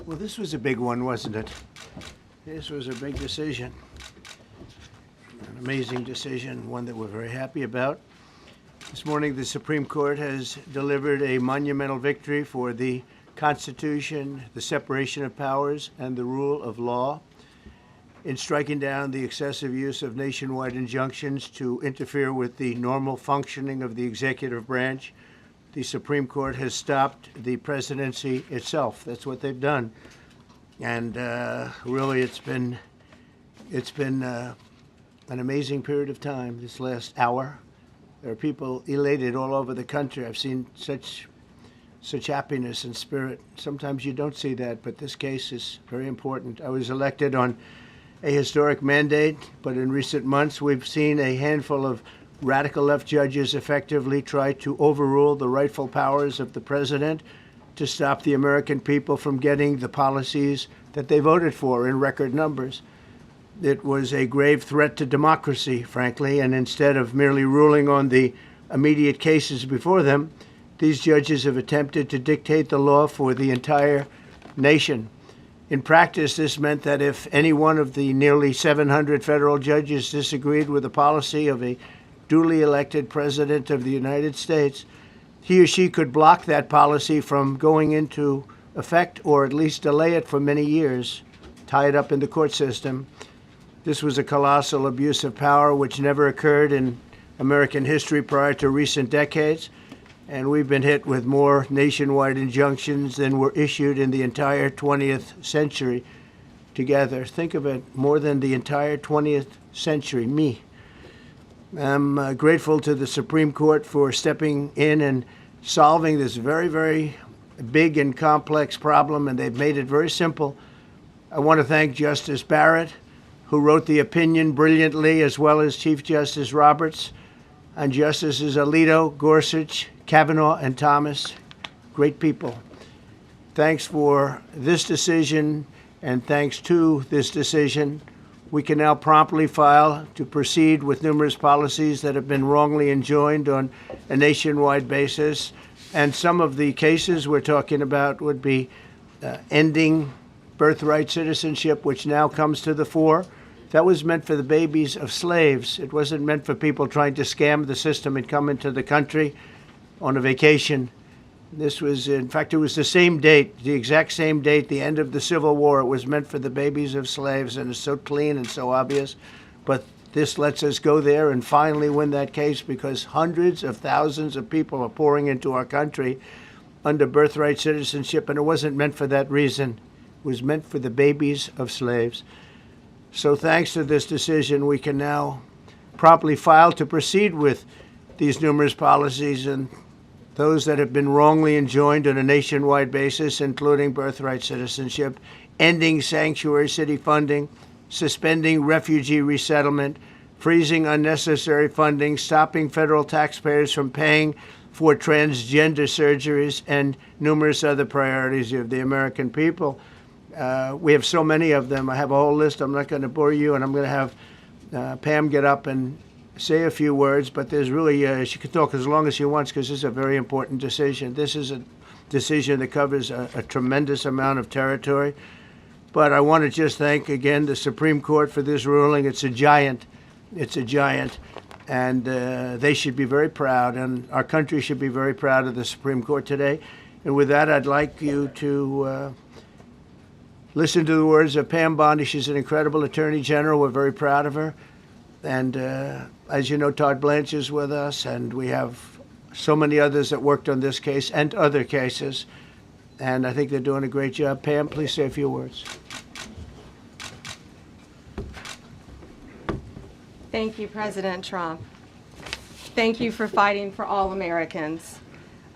Well, this was a big one, wasn't it? This was a big decision. An amazing decision, one that we're very happy about. This morning, the Supreme Court has delivered a monumental victory for the Constitution, the separation of powers, and the rule of law in striking down the excessive use of nationwide injunctions to interfere with the normal functioning of the executive branch. The Supreme Court has stopped the presidency itself. That's what they've done. And really, it's been an amazing period of time, this last hour. There are people elated all over the country. I've seen such happiness and spirit. Sometimes you don't see that, but this case is very important. I was elected on a historic mandate, but in recent months we've seen a handful of radical left judges effectively try to overrule the rightful powers of the president to stop the American people from getting the policies that they voted for in record numbers. It was a grave threat to democracy, frankly, and instead of merely ruling on the immediate cases before them, these judges have attempted to dictate the law for the entire nation. In practice, this meant that if any one of the nearly 700 federal judges disagreed with the policy of a duly elected president of the United States, he or she could block that policy from going into effect or at least delay it for many years, tie it up in the court system. This was a colossal abuse of power which never occurred in American history prior to recent decades. And we've been hit with more nationwide injunctions than were issued in the entire 20th century together. Think of it, more than the entire 20th century, me. I'm grateful to the Supreme Court for stepping in and solving this very, very big and complex problem, and they've made it very simple. I want to thank Justice Barrett, who wrote the opinion brilliantly, as well as Chief Justice Roberts, and Justices Alito, Gorsuch, Kavanaugh, and Thomas. Great people. Thanks for this decision, and thanks to this decision, we can now promptly file to proceed with numerous policies that have been wrongly enjoined on a nationwide basis. And some of the cases we're talking about would be ending birthright citizenship, which now comes to the fore. That was meant for the babies of slaves. It wasn't meant for people trying to scam the system and come into the country on a vacation. This was, in fact, it was the same date, the exact same date, the end of the Civil War. It was meant for the babies of slaves, and it's so clean and so obvious. But this lets us go there and finally win that case, because hundreds of thousands of people are pouring into our country under birthright citizenship, and it wasn't meant for that reason. It was meant for the babies of slaves. So thanks to this decision, we can now promptly file to proceed with these numerous policies and those that have been wrongly enjoined on a nationwide basis, including birthright citizenship, ending sanctuary city funding, suspending refugee resettlement, freezing unnecessary funding, stopping federal taxpayers from paying for transgender surgeries, and numerous other priorities of the American people. We have so many of them. I have a whole list. I'm not going to bore you, and I'm going to have Pam get up and say a few words, but there's really, she can talk as long as she wants, because this is a very important decision. This is a decision that covers a tremendous amount of territory. But I want to just thank again the Supreme Court for this ruling. It's a giant. It's a giant. And they should be very proud, and our country should be very proud of the Supreme Court today. And with that, I'd like you to listen to the words of Pam Bondi. She's an incredible Attorney General. We're very proud of her. And as you know, Todd Blanche is with us, and we have so many others that worked on this case and other cases. And I think they're doing a great job. Pam, please say a few words. Thank you, President Trump. Thank you for fighting for all Americans.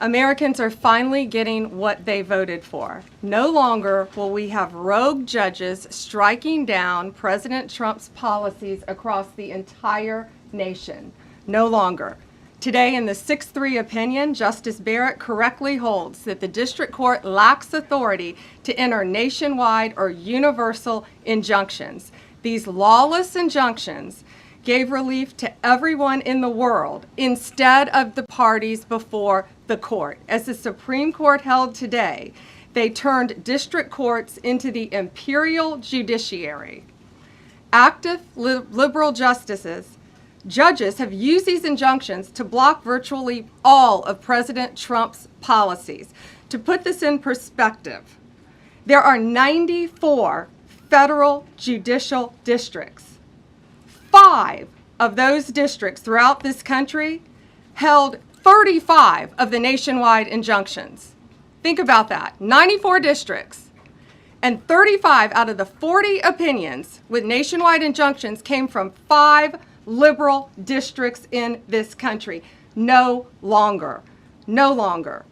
Americans are finally getting what they voted for. No longer will we have rogue judges striking down President Trump's policies across the entire nation. No longer. Today, in the 6-3 opinion, Justice Barrett correctly holds that the district court lacks authority to enter nationwide or universal injunctions. These lawless injunctions gave relief to everyone in the world instead of the parties before the court. As the Supreme Court held today, They turned district courts into the imperial judiciary. Active liberal judges have used these injunctions to block virtually all of President Trump's policies. To put this in perspective, there are 94 federal judicial districts. 5 of those districts throughout this country held 35 of the nationwide injunctions. Think about that, 94 districts. And 35 out of the 40 opinions with nationwide injunctions came from 5 liberal districts in this country. No longer. No longer.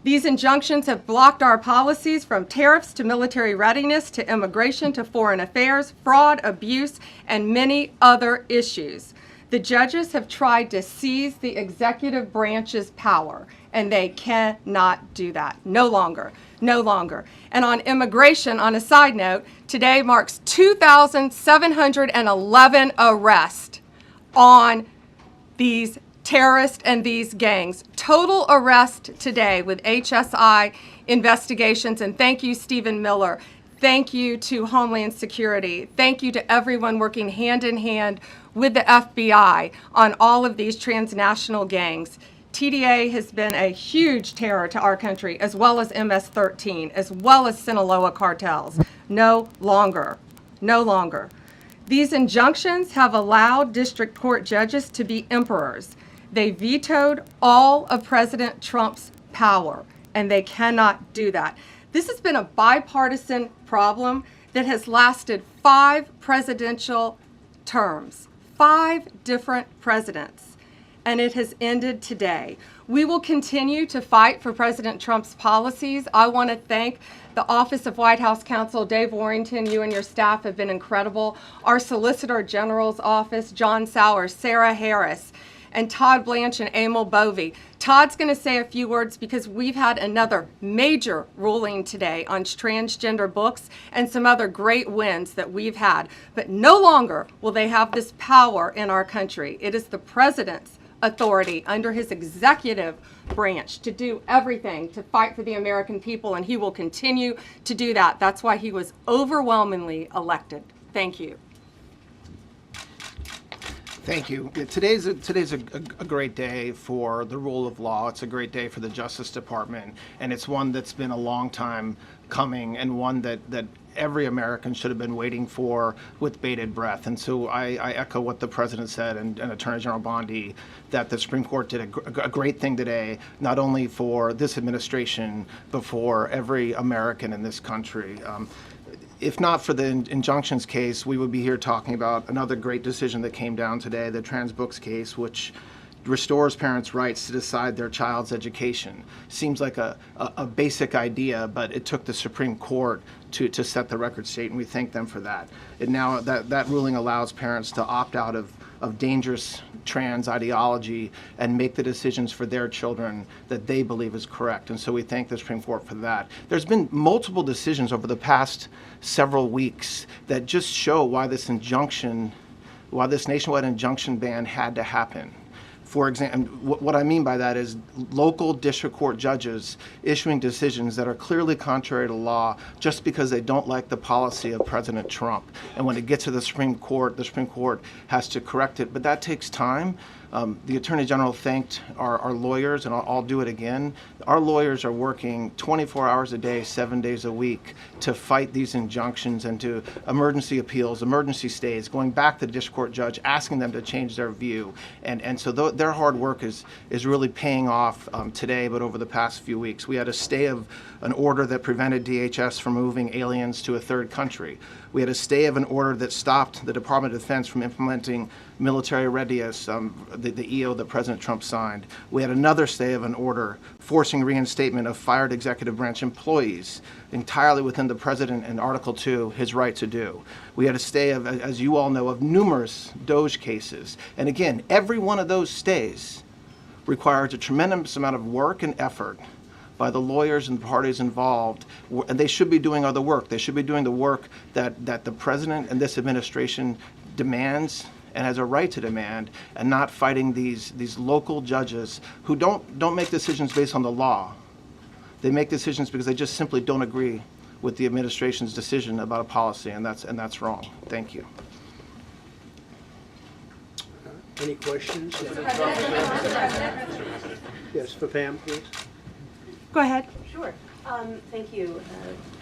These injunctions have blocked our policies from tariffs to military readiness to immigration to foreign affairs, fraud, abuse, and many other issues. The judges have tried to seize the executive branch's power, and they cannot do that. No longer. No longer. And on immigration, on a side note, today marks 2,711 arrests on these terrorists and these gangs. Total arrest today with HSI investigations. And thank you, Stephen Miller. Thank you to Homeland Security. Thank you to everyone working hand in hand with the FBI on all of these transnational gangs. TDA has been a huge terror to our country, as well as MS-13, as well as Sinaloa cartels. No longer. No longer. These injunctions have allowed district court judges to be emperors. They vetoed all of President Trump's power, and they cannot do that. This has been a bipartisan problem that has lasted 5 presidential terms, 5 different presidents, and it has ended today. We will continue to fight for President Trump's policies. I want to thank the Office of White House Counsel, Dave Warrington. You and your staff have been incredible. Our Solicitor General's office, John Sowers, Sarah Harris, and Todd Blanche and Emil Bovey. Todd's going to say a few words because we've had another major ruling today on transgender books and some other great wins that we've had. But no longer will they have this power in our country. It is the president's authority under his executive branch to do everything to fight for the American people, and he will continue to do that. That's why he was overwhelmingly elected. Thank you. Thank you. Today's a great day for the rule of law. It's a great day for the Justice Department, and it's one that's been a long time coming and one that every American should have been waiting for with bated breath. And so I echo what the President said and Attorney General Bondi, that the Supreme Court did a great thing today, not only for this administration, but for every American in this country. If not for the injunctions case, we would be here talking about another great decision that came down today, the trans books case, which restores parents' rights to decide their child's education. Seems like a basic idea, but it took the Supreme Court to set the record straight, and we thank them for that. And now that ruling allows parents to opt out of dangerous trans ideology and make the decisions for their children that they believe is correct. And so we thank the Supreme Court for that. There's been multiple decisions over the past several weeks that just show why this nationwide injunction ban had to happen. For example, what I mean by that is local district court judges issuing decisions that are clearly contrary to law just because they don't like the policy of President Trump. And when it gets to the Supreme Court has to correct it. But that takes time. The Attorney General thanked our lawyers, and I'll do it again. Our lawyers are working 24 hours a day, 7 days a week to fight these injunctions and to emergency appeals, emergency stays, going back to the district court judge, asking them to change their view. And so their hard work is really paying off today, but over the past few weeks. We had a stay of an order that prevented DHS from moving aliens to a third country. We had a stay of an order that stopped the Department of Defense from implementing military readiness, the EO that President Trump signed. We had another stay of an order forcing reinstatement of fired executive branch employees entirely within the President and Article 2, his right to do. We had a stay of, as you all know, of numerous DOJ cases. And again, every one of those stays requires a tremendous amount of work and effort by the lawyers and the parties involved, and they should be doing other work. They should be doing the work that the President and this administration demands and has a right to demand, and not fighting these local judges who don't make decisions based on the law. They make decisions because they just simply don't agree with the administration's decision about a policy, and that's wrong. Thank you. Any questions? Yes, for Pam, please. Go ahead. Sure. Thank you,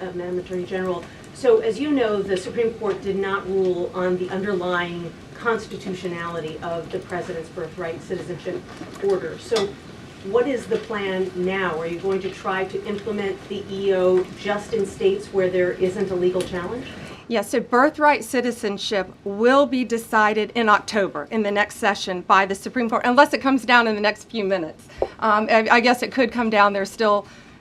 Madam Attorney General. So as you know, the Supreme Court did not rule on the underlying constitutionality of the President's Birthright Citizenship order. So what is the plan now? Are you going to try to implement the EO just in states where there isn't a legal challenge? Yes, so birthright citizenship will be decided in October, in the next session, by the Supreme Court, unless it comes down in the next few minutes. I guess it could come down.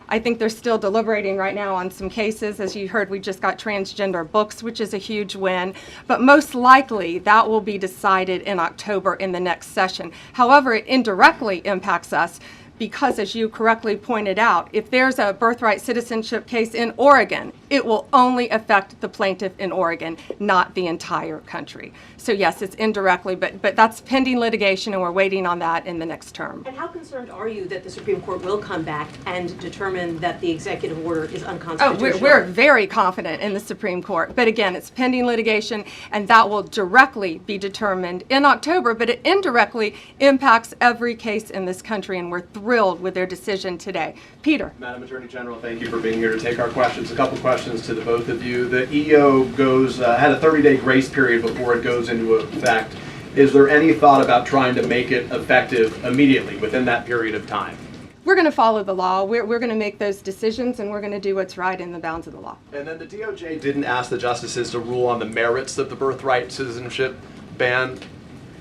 I think they're still deliberating right now on some cases. As you heard, we just got transgender books, which is a huge win. But most likely, that will be decided in October in the next session. However, it indirectly impacts us because, as you correctly pointed out, if there's a birthright citizenship case in Oregon, it will only affect the plaintiff in Oregon, not the entire country. So yes, it's indirectly, but that's pending litigation, and we're waiting on that in the next term. And how concerned are you that the Supreme Court will come back and determine that the executive order is Oh, unconstitutional? we're very confident in the Supreme Court. But again, it's pending litigation, and that will directly be determined in October, but it indirectly impacts every case in this country, and we're thrilled with their decision today. Peter. Madam Attorney General, thank you for being here to take our questions. A couple questions to the both of you. The EO had a 30-day grace period before it goes into effect. Is there any thought about trying to make it effective immediately within that period of time? We're going to follow the law. We're going to make those decisions, and we're going to do what's right in the bounds of the law. And then the DOJ didn't ask the justices to rule on the merits of the birthright citizenship ban.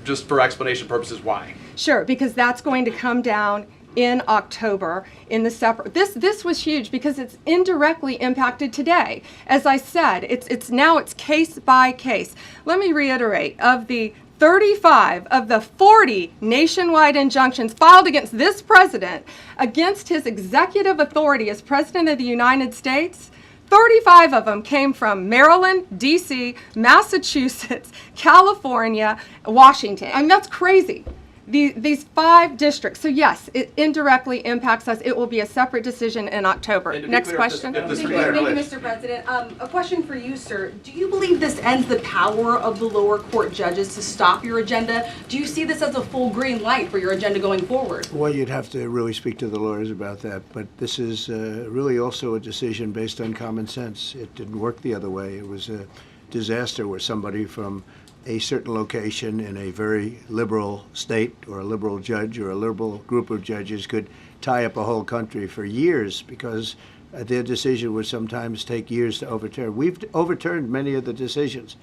Just for explanation purposes, why? Sure, because that's going to come down in October in the separate. This was huge because it's indirectly impacted today. As I said, it's case by case. Let me reiterate, of the 35 of the 40 nationwide injunctions filed against this president, against his executive authority as President of the United States, 35 of them came from Maryland, D.C., Massachusetts, California, Washington. I mean, that's crazy. These 5 districts. So yes, it indirectly impacts us. It will be a separate decision in October. Next question. Thank you, Mr. President. A question for you, sir. Do you believe this ends the power of the lower court judges to stop your agenda? Do you see this as a full green light for your agenda going forward? Well, you'd have to really speak to the lawyers about that, but this is really also a decision based on common sense. It didn't work the other way. It was a disaster where somebody from a certain location in a very liberal state, or a liberal judge, or a liberal group of judges could tie up a whole country for years because their decision would sometimes take years to overturn. We've overturned many of the decisions,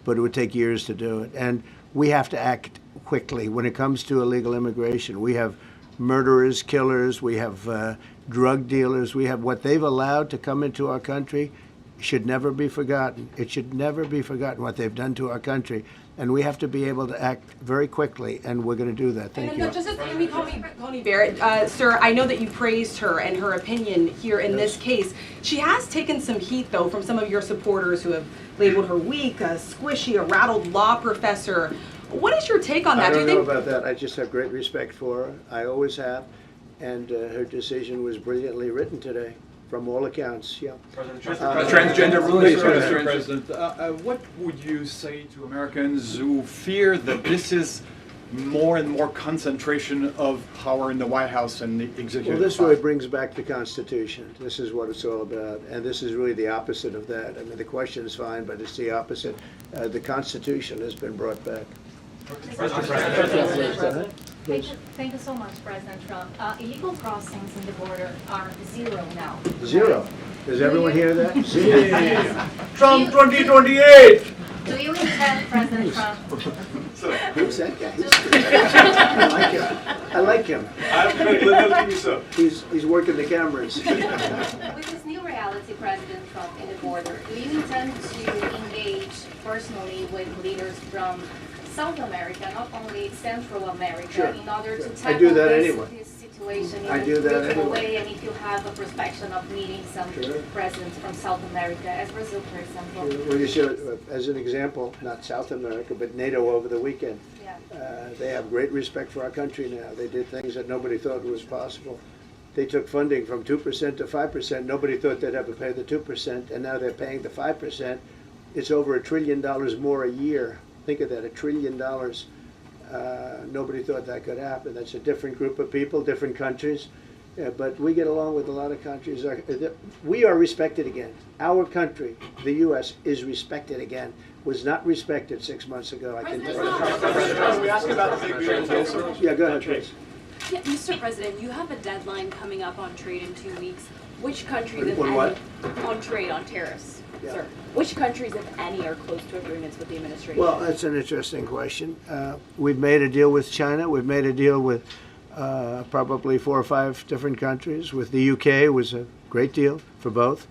but it would take years to do it. And we have to act quickly when it comes to illegal immigration. We have murderers, killers, we have drug dealers, we have what they've allowed to come into our country. Should never be forgotten. It should never be forgotten what they've done to our country, and we have to be able to act very quickly, and we're going to do that. Thank you. And Justice Amy Coney Barrett, sir, I know that you praised her and her opinion here in this case. She has taken some heat, though, from some of your supporters who have labeled her weak, a squishy, a rattled law professor. What is your take on that? I don't know about that. I just have great respect for her. I always have, and her decision was brilliantly written today. From all accounts, yeah. Transgender ruling, Mr. President. What would you say to Americans who fear that this is more and more concentration of power in the White House and the executive? Well, this really brings back the Constitution. This is what it's all about, and this is really the opposite of that. I mean, the question is fine, but it's the opposite. The Constitution has been brought back. Thank you so much, President Trump. Illegal crossings in the border are 0 now. 0. Does everyone hear that? 0. Trump 2028! Do you intend, President Trump? Who's that guy? I like him. He's working the cameras. With this new reality, President Trump, in the border, do you intend to engage personally with leaders from South America, not only Central America, Sure. in order to I tackle do that anyway. this situation in I a do that mutual anyway. way, and if you have a prospection of meeting some Sure. presidents from South America, as Brazil, for example. Well, you should, as an example, not South America, but NATO over the weekend. Yeah. They have great respect for our country now. They did things that nobody thought was possible. they took funding from 2% to 5%. Nobody thought they'd ever pay the 2%, and now they're paying the 5%. It's over $1 trillion more a year. Think of that, $1 trillion. Nobody thought that could happen. That's a different group of people, different countries. But we get along with a lot of countries. We are respected again. Our country, the U.S., is respected again. Was not respected 6 months ago, I can tell you. We ask about the big beautiful. Yeah, go ahead, please. Yeah, Mr. President, you have a deadline coming up on trade in 2 weeks. Which countries, if On any, what? on trade, on tariffs, Yeah. sir? Which countries, if any, are close to agreements with the administration? Well, that's an interesting question. We've made a deal with China. We've made a deal with probably 4 or 5 different countries. With the UK, it was a great deal for both.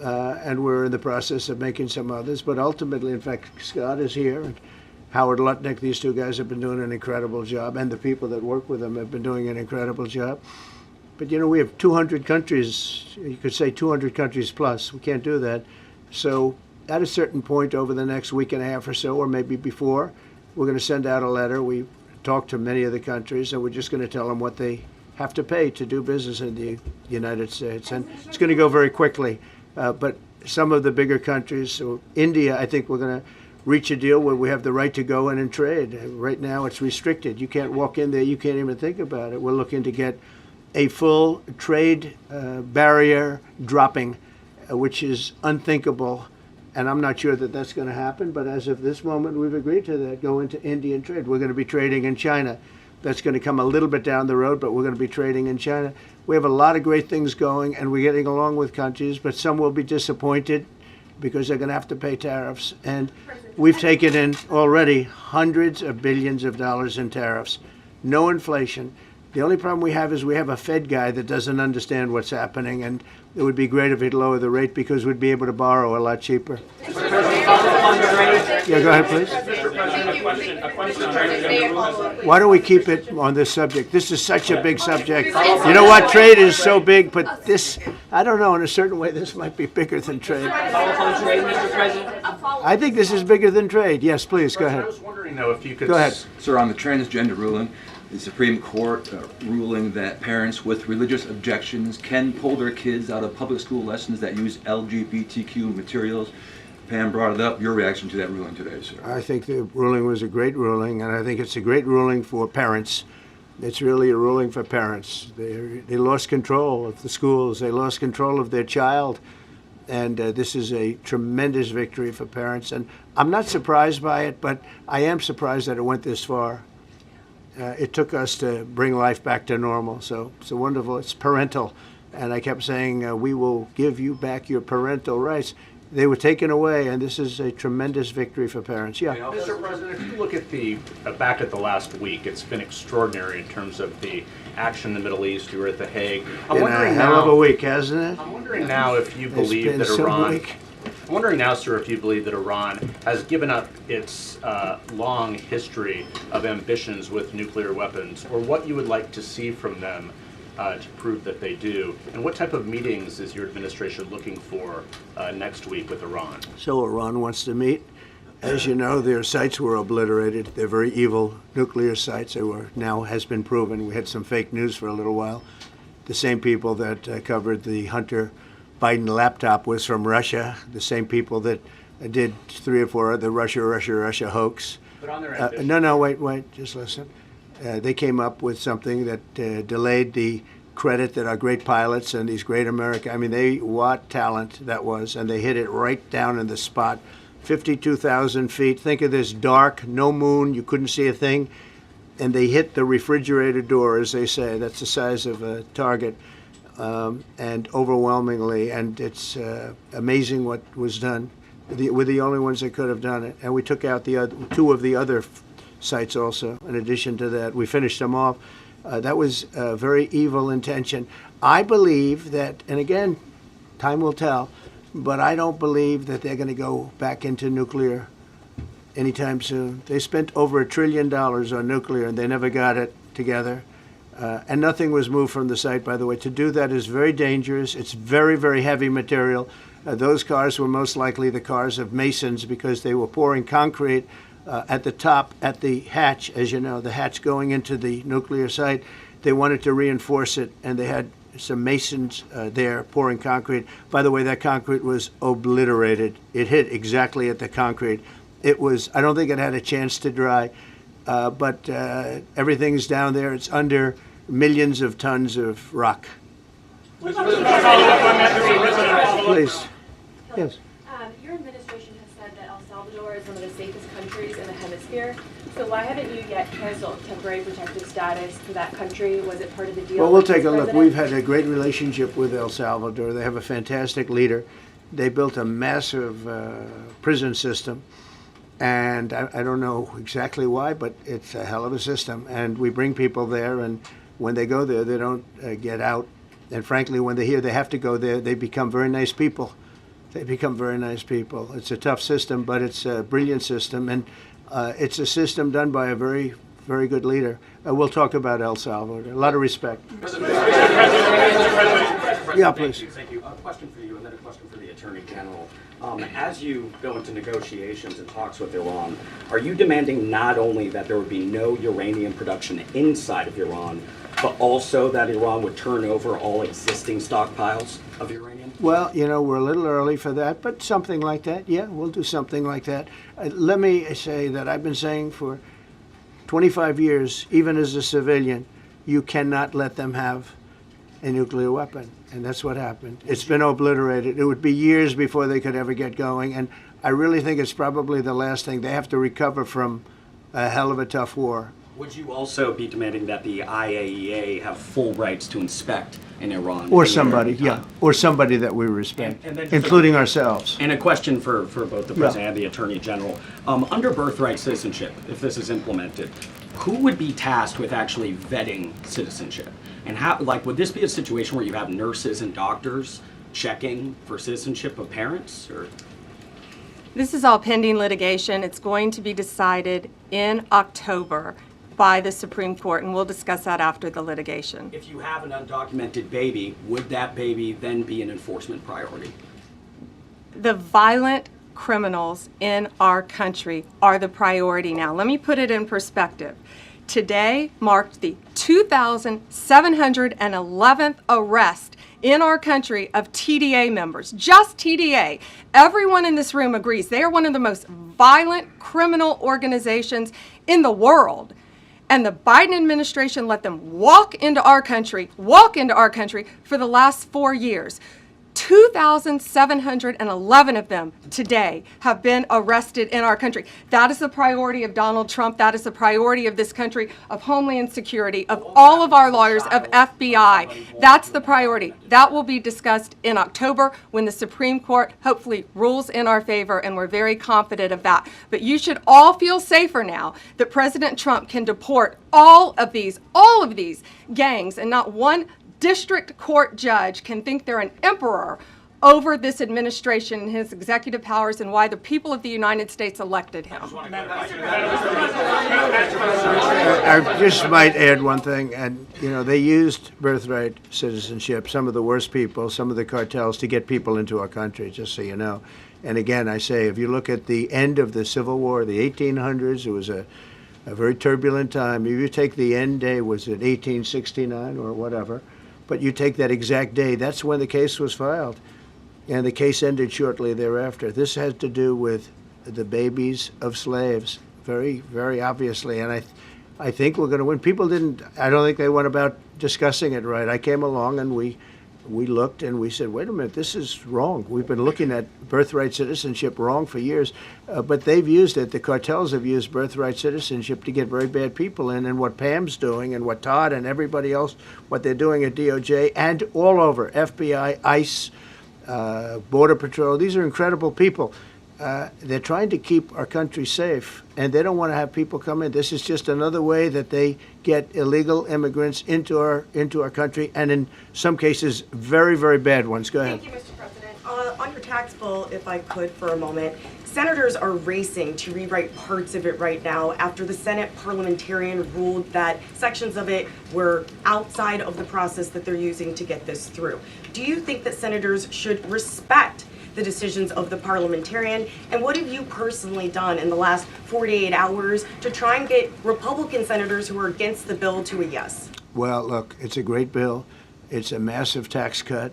And we're in the process of making some others. But ultimately, in fact, Scott is here, and Howard Lutnick, these 2 guys have been doing an incredible job, and the people that work with them have been doing an incredible job. But, you know, we have 200 countries, you could say 200 countries plus. We can't do that. So at a certain point over the next week and a half or so, or maybe before, we're going to send out a letter. We talked to many of the countries, and we're just going to tell them what they have to pay to do business in the United States. And it's going to go very quickly. But some of the bigger countries, so India, I think we're going to reach a deal where we have the right to go in and trade. Right now it's restricted. You can't walk in there. You can't even think about it. We're looking to get a full trade barrier dropping, which is unthinkable. And I'm not sure that that's going to happen. But as of this moment, we've agreed to that, go into Indian trade. We're going to be trading in China. That's going to come a little bit down the road, but we're going to be trading in China. We have a lot of great things going, and we're getting along with countries, but some will be disappointed because they're going to have to pay tariffs. And we've taken in already hundreds of billions of dollars in tariffs. No inflation. The only problem we have is we have a Fed guy that doesn't understand what's happening, and it would be great if he'd lower the rate because we'd be able to borrow a lot cheaper. Yeah, go ahead, please. Why don't we keep it on this subject? This is such a big subject. You know what? Trade is so big, but this, I don't know, in a certain way, this might be bigger than trade. I think this is bigger than trade. Yes, please, go ahead. I was wondering, though, if you could... Go ahead. Sir, on the transgender ruling, the Supreme Court ruling that parents with religious objections can pull their kids out of public school lessons that use LGBTQ materials. Pam brought it up. Your reaction to that ruling today, sir? I think the ruling was a great ruling, and I think it's a great ruling for parents. It's really a ruling for parents. They lost control of the schools. They lost control of their child. And this is a tremendous victory for parents. And I'm not surprised by it, but I am surprised that it went this far. It took us to bring life back to normal. So it's wonderful. It's parental. And I kept saying, we will give you back your parental rights. They were taken away, and this is a tremendous victory for parents. Yeah. Mr. President, if you look at back at the last week, it's been extraordinary in terms of the action in the Middle East. You were at The Hague. Been a hell of a week, hasn't it? I'm wondering now if you believe that Iran... I'm wondering now, sir, if you believe that Iran has given up its long history of ambitions with nuclear weapons, or what you would like to see from them to prove that they do, and what type of meetings is your administration looking for next week with Iran? So Iran wants to meet. As you know, their sites were obliterated. They're very evil nuclear sites. They were, now has been proven. We had some fake news for a little while. The same people that covered the Hunter Biden laptop was from Russia. The same people that did 3 or 4 other Russia hoax. But on their ambition. No, wait, just listen. They came up with something that delayed the credit that our great pilots and these great what talent that was, and they hit it right down in the spot. 52,000 feet. Think of this, dark, no moon, you couldn't see a thing, and they hit the refrigerator door, as they say. That's the size of a target, and overwhelmingly, and it's amazing what was done. We're the only ones that could have done it, and we took out the 2 of the other sites also. In addition to that, we finished them off. That was a very evil intention. I believe that, and again, time will tell, but I don't believe that they're going to go back into nuclear anytime soon. They spent over $1 trillion on nuclear, and they never got it together. And nothing was moved from the site, by the way. To do that is very dangerous. It's very, very heavy material. Those cars were most likely the cars of masons because they were pouring concrete at the top, at the hatch, as you know, the hatch going into the nuclear site. They wanted to reinforce it, and they had some masons there pouring concrete. By the way, that concrete was obliterated. It hit exactly at the concrete. It was, I don't think it had a chance to dry, but everything's down there. It's under millions of tons of rock. Please. Yes. Your administration has said that El Salvador is one of the safest countries in the hemisphere. So why haven't you yet canceled temporary protected status for that country? Was it part of the deal? Well, we'll take a look. We've had a great relationship with El Salvador. They have a fantastic leader. They built a massive prison system. And I don't know exactly why, but it's a hell of a system. And we bring people there, and when they go there, they don't get out. And frankly, when they hear they have to go there, they become very nice people. They become very nice people. It's a tough system, but it's a brilliant system. And it's a system done by a very, very good leader. We'll talk about El Salvador. A lot of respect. Yeah, please. Thank you. A question for you and then a question for the Attorney General. As you go into negotiations and talks with Iran, are you demanding not only that there would be no uranium production inside of Iran, but also that Iran would turn over all existing stockpiles of uranium? Well, you know, we're a little early for that, but something like that, yeah, we'll do something like that. Let me say that I've been saying for 25 years, even as a civilian, you cannot let them have a nuclear weapon. And that's what happened. It's been obliterated. It would be years before they could ever get going. And I really think it's probably the last thing. They have to recover from a hell of a tough war. Would you also be demanding that the IAEA have full rights to inspect in Iran? Or somebody, yeah. Or somebody that we respect, including ourselves. And a question for both the President and the Attorney General. Under Birthright Citizenship, if this is implemented, who would be tasked with actually vetting citizenship? And how, like, would this be a situation where you have nurses and doctors checking for citizenship of parents? Or? This is all pending litigation. It's going to be decided in October by the Supreme Court, and we'll discuss that after the litigation. If you have an undocumented baby, would that baby then be an enforcement priority? The violent criminals in our country are the priority now. Let me put it in perspective. Today marked the 2,711th arrest in our country of TDA members, just TDA. Everyone in this room agrees they are one of the most violent criminal organizations in the world. And the Biden administration let them walk into our country for the last 4 years. 2,711 of them today have been arrested in our country. That is the priority of Donald Trump. That is the priority of this country, of Homeland Security, of all of our lawyers, of FBI. That's the priority. That will be discussed in October when the Supreme Court hopefully rules in our favor, and we're very confident of that. But you should all feel safer now that President Trump can deport all of these gangs, and not one district court judge can think they're an emperor over this administration and his executive powers and why the people of the United States elected him. I just might add one thing, and you know, they used birthright citizenship, some of the worst people, some of the cartels, to get people into our country, just so you know. And again, I say, if you look at the end of the Civil War, the 1800s, it was a very turbulent time. If you take the end day, was it 1869 or whatever, but you take that exact day, that's when the case was filed. And the case ended shortly thereafter. This had to do with the babies of slaves, very, very obviously. And I think we're going to win. People didn't, I don't think they went about discussing it right. I came along and we looked and we said, wait a minute, this is wrong. We've been looking at birthright citizenship wrong for years, but they've used it. The cartels have used birthright citizenship to get very bad people in, and what Pam's doing and what Todd and everybody else, what they're doing at DOJ and all over, FBI, ICE, Border Patrol, these are incredible people. They're trying to keep our country safe, and they don't want to have people come in. This is just another way that they get illegal immigrants into our country, and in some cases, very, very bad ones. Go ahead. Thank you, Mr. President. On your tax bill, if I could for a moment, senators are racing to rewrite parts of it right now after the Senate parliamentarian ruled that sections of it were outside of the process that they're using to get this through. Do you think that senators should respect the decisions of the parliamentarian? And what have you personally done in the last 48 hours to try and get Republican senators who are against the bill to a yes? Well, look, it's a great bill. It's a massive tax cut.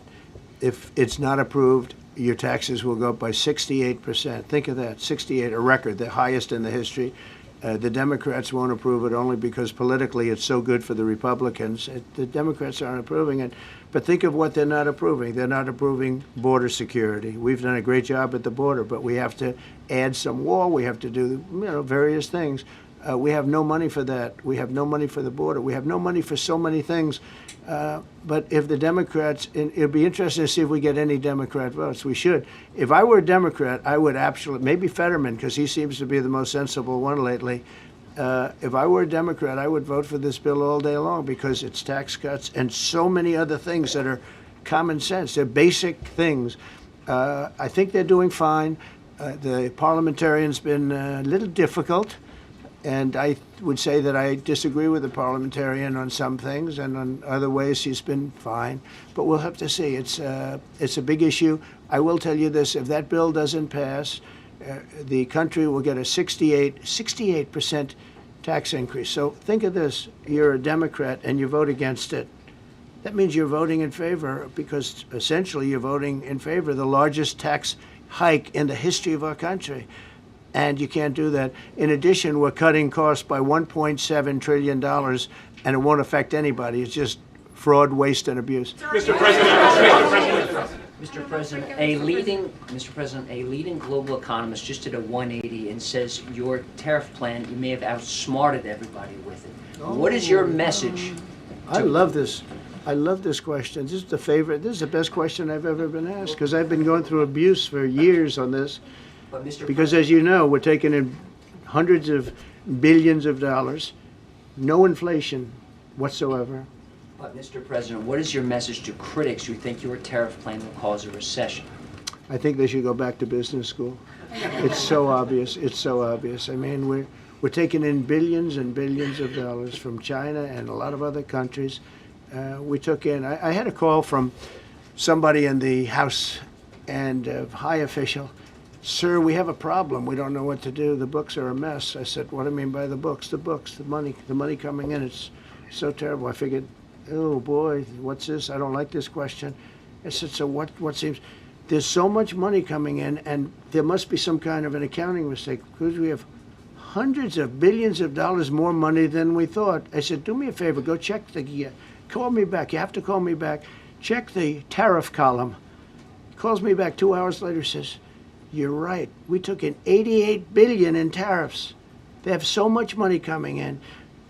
If it's not approved, your taxes will go up by 68%. Think of that, 68, a record, the highest in the history. The Democrats won't approve it only because politically it's so good for the Republicans. The Democrats aren't approving it. But think of what they're not approving. They're not approving border security. We've done a great job at the border, but we have to add some wall. We have to do, various things. We have no money for that. We have no money for the border. We have no money for so many things. But if the Democrats, it'd be interesting to see if we get any Democrat votes. We should. If I were a Democrat, I would absolutely, maybe Fetterman, because he seems to be the most sensible one lately. If I were a Democrat, I would vote for this bill all day long because it's tax cuts and so many other things that are common sense. They're basic things. I think they're doing fine. The parliamentarian's been a little difficult. And I would say that I disagree with the parliamentarian on some things, and on other ways he's been fine. But we'll have to see. It's a big issue. I will tell you this: if that bill doesn't pass, the country will get a 68% tax increase. So think of this: you're a Democrat and you vote against it. That means you're voting in favor, because essentially you're voting in favor of the largest tax hike in the history of our country. And you can't do that. In addition, we're cutting costs by $1.7 trillion, and it won't affect anybody. It's just fraud, waste, and abuse. Mr. President, a leading global economist just did a 180 and says your tariff plan, you may have outsmarted everybody with it. What is your message? I love this. I love this question. This is the favorite. This is the best question I've ever been asked, because I've been going through abuse for years on this. Because as you know, we're taking in hundreds of billions of dollars, no inflation whatsoever. But Mr. President, what is your message to critics who think your tariff plan will cause a recession? I think they should go back to business school. It's so obvious. It's so obvious. I mean, we're taking in billions and billions of dollars from China and a lot of other countries. We took in, I had a call from somebody in the House and a high official. Sir, we have a problem. We don't know what to do. The books are a mess. I said, what do you mean by the books? The books, the money coming in. It's so terrible. I figured, oh boy, what's this? I don't like this question. I said, so what seems, there's so much money coming in, and there must be some kind of an accounting mistake, because we have hundreds of billions of dollars more money than we thought. I said, do me a favor, go check call me back. You have to call me back. Check the tariff column. He calls me back 2 hours later, says, you're right. We took in $88 billion in tariffs. They have so much money coming in.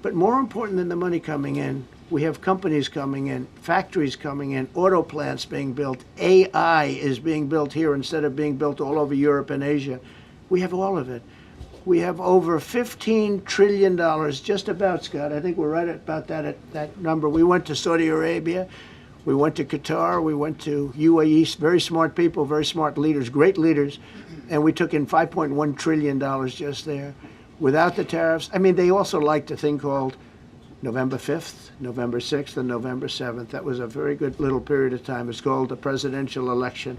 But more important than the money coming in, we have companies coming in, factories coming in, auto plants being built. AI is being built here instead of being built all over Europe and Asia. We have all of it. We have over $15 trillion, just about, Scott. I think we're right about that number. We went to Saudi Arabia. We went to Qatar, we went to UAE, very smart people, very smart leaders, great leaders, and we took in $5.1 trillion just there. Without the tariffs, I mean, they also liked a thing called November 5th, November 6th, and November 7th. That was a very good little period of time. It's called the presidential election.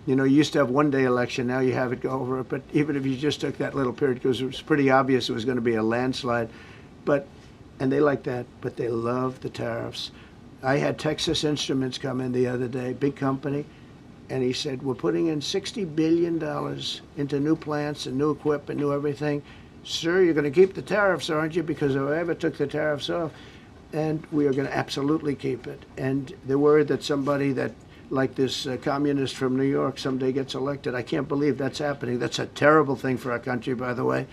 You know, you used to have one-day election, now you have it go over it, but even if you just took that little period, because it was pretty obvious it was going to be a landslide, and they like that, but they love the tariffs. I had Texas Instruments come in the other day, big company, and he said, we're putting in $60 billion into new plants and new equipment, new everything. Sir, you're going to keep the tariffs, aren't you? Because if I ever took the tariffs off, and we are going to absolutely keep it. And they're worried that somebody that, like this communist from New York, someday gets elected. I can't believe that's happening. That's a terrible thing for our country, by the way.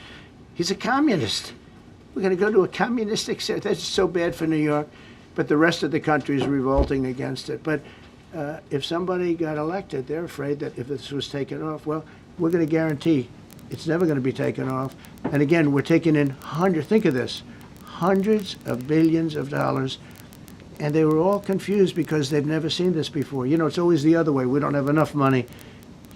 He's a communist. We're going to go to a communistic state. That's so bad for New York. But the rest of the country is revolting against it. But if somebody got elected, they're afraid that if this was taken off, well, we're going to guarantee it's never going to be taken off. And again, we're taking in think of this, hundreds of billions of dollars. And they were all confused because they've never seen this before. You know, it's always the other way. We don't have enough money.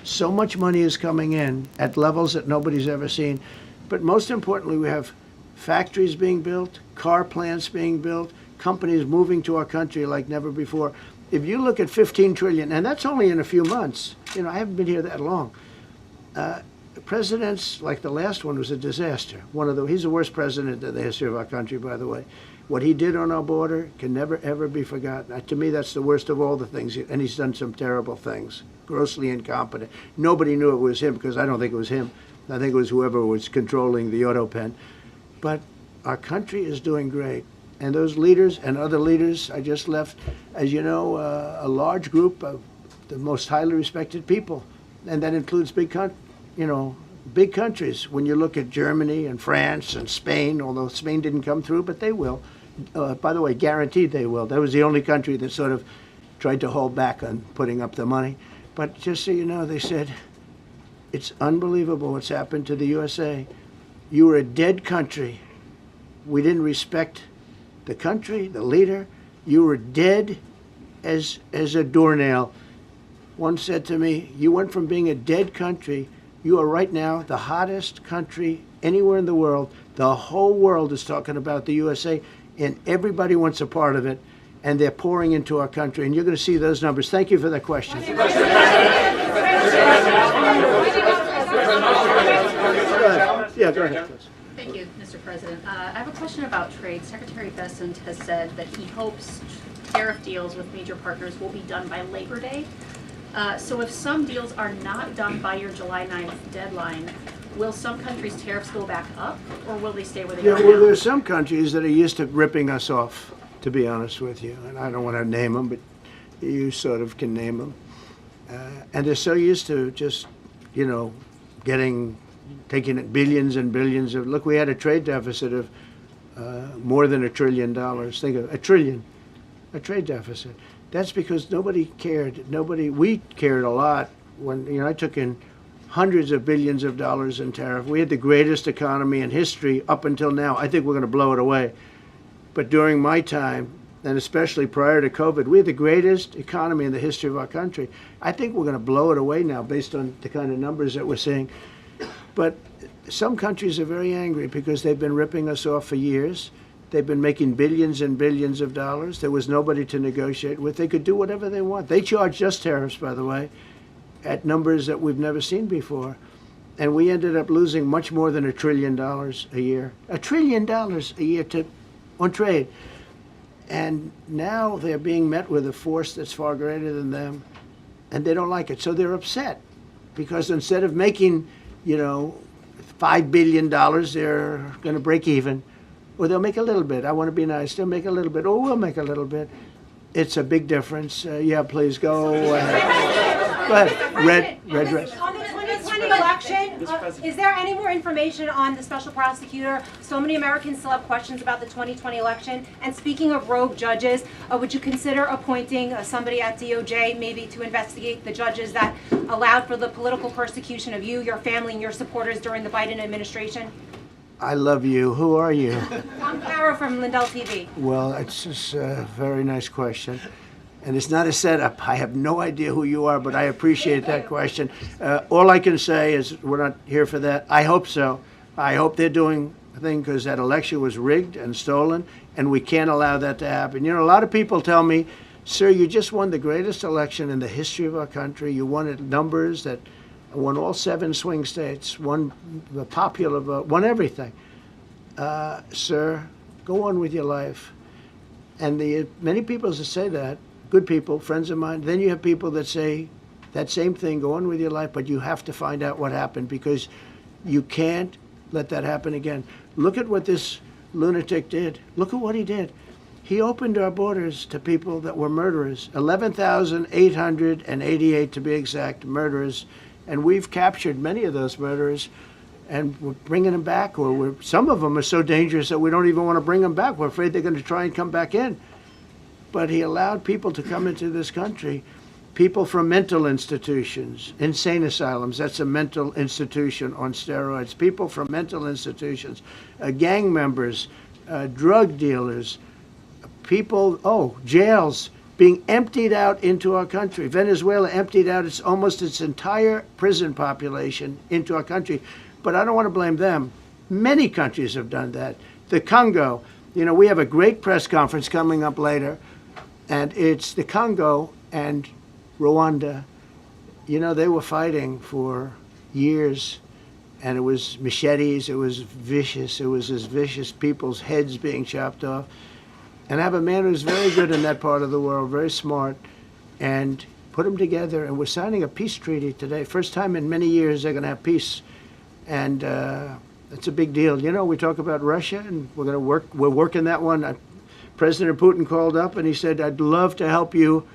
So much money is coming in at levels that nobody's ever seen. But most importantly, we have factories being built, car plants being built, companies moving to our country like never before. If you look at 15 trillion, and that's only in a few months, you know, I haven't been here that long. presidents, like the last one, was a disaster. He's the worst president in the history of our country, by the way. What he did on our border can never, ever be forgotten. To me, that's the worst of all the things. And he's done some terrible things, grossly incompetent. Nobody knew it was him, because I don't think it was him. I think it was whoever was controlling the auto pen. But our country is doing great. And those leaders and other leaders, I just left, as you know, a large group of the most highly respected people. And that includes big countries. When you look at Germany and France and Spain, although Spain didn't come through, but they will. By the way, guaranteed they will. That was the only country that sort of tried to hold back on putting up the money. But just so you know, they said, it's unbelievable what's happened to the USA. You were a dead country. We didn't respect the country, the leader. You were dead as a doornail. One said to me, you went from being a dead country, you are right now the hottest country anywhere in the world. The whole world is talking about the USA, and everybody wants a part of it, and they're pouring into our country, and you're going to see those numbers. Thank you for that question. Yeah, go ahead. Thank you, Mr. President. I have a question about trade. Secretary Bessent has said that he hopes tariff deals with major partners will be done by Labor Day. So if some deals are not done by your July 9th deadline, will some countries' tariffs go back up, or will they stay where they are now? Well, there's some countries that are used to ripping us off, to be honest with you. And I don't want to name them, but you sort of can name them. And they're so used to just, taking billions and billions of, look, we had a trade deficit of more than $1 trillion. Think of a trade deficit. That's because nobody cared. We cared a lot when, I took in hundreds of billions of dollars in tariff. We had the greatest economy in history up until now. I think we're going to blow it away. But during my time, and especially prior to COVID, we had the greatest economy in the history of our country. I think we're going to blow it away now based on the kind of numbers that we're seeing. But some countries are very angry because they've been ripping us off for years. They've been making billions and billions of dollars. There was nobody to negotiate with. They could do whatever they want. They charged us tariffs, by the way, at numbers that we've never seen before. And we ended up losing much more than $1 trillion a year. $1 trillion a year on trade. And now they're being met with a force that's far greater than them, and they don't like it. So they're upset because instead of making, $5 billion, they're going to break even. Or they'll make a little bit. I want to be nice. They'll make a little bit. Or we'll make a little bit. It's a big difference. Yeah, please go. Go ahead. Red dress. On the 2020 election, is there any more information on the special prosecutor? So many Americans still have questions about the 2020 election. And speaking of rogue judges, would you consider appointing somebody at DOJ maybe to investigate the judges that allowed for the political persecution of you, your family, and your supporters during the Biden administration? I love you. Who are you? I'm Clara from Lindell TV. Well, it's just a very nice question. And it's not a setup. I have no idea who you are, but I appreciate that question. All I can say is we're not here for that. I hope so. I hope they're doing a thing because that election was rigged and stolen, and we can't allow that to happen. A lot of people tell me, sir, you just won the greatest election in the history of our country. You won at numbers that won all 7 swing states, won the popular vote, won everything. Sir, go on with your life. And many people that say that, good people, friends of mine, then you have people that say that same thing, go on with your life, but you have to find out what happened because you can't let that happen again. Look at what this lunatic did. Look at what he did. He opened our borders to people that were murderers, 11,888 to be exact, murderers. And we've captured many of those murderers, and we're bringing them back, or some of them are so dangerous that we don't even want to bring them back. We're afraid they're going to try and come back in. But he allowed people to come into this country, people from mental institutions, insane asylums, that's a mental institution on steroids, people from mental institutions, gang members, drug dealers, people, jails, being emptied out into our country. Venezuela emptied out almost its entire prison population into our country. But I don't want to blame them. Many countries have done that. The Congo, we have a great press conference coming up later, and it's the Congo and Rwanda. They were fighting for years and it was machetes, it was vicious, it was as vicious, people's heads being chopped off. And I have a man who's very good in that part of the world, very smart, and put them together, and we're signing a peace treaty today. First time in many years they're going to have peace, and it's a big deal. You know, we talk about Russia, and we're working that one. President Putin called up, and he said, I'd love to help you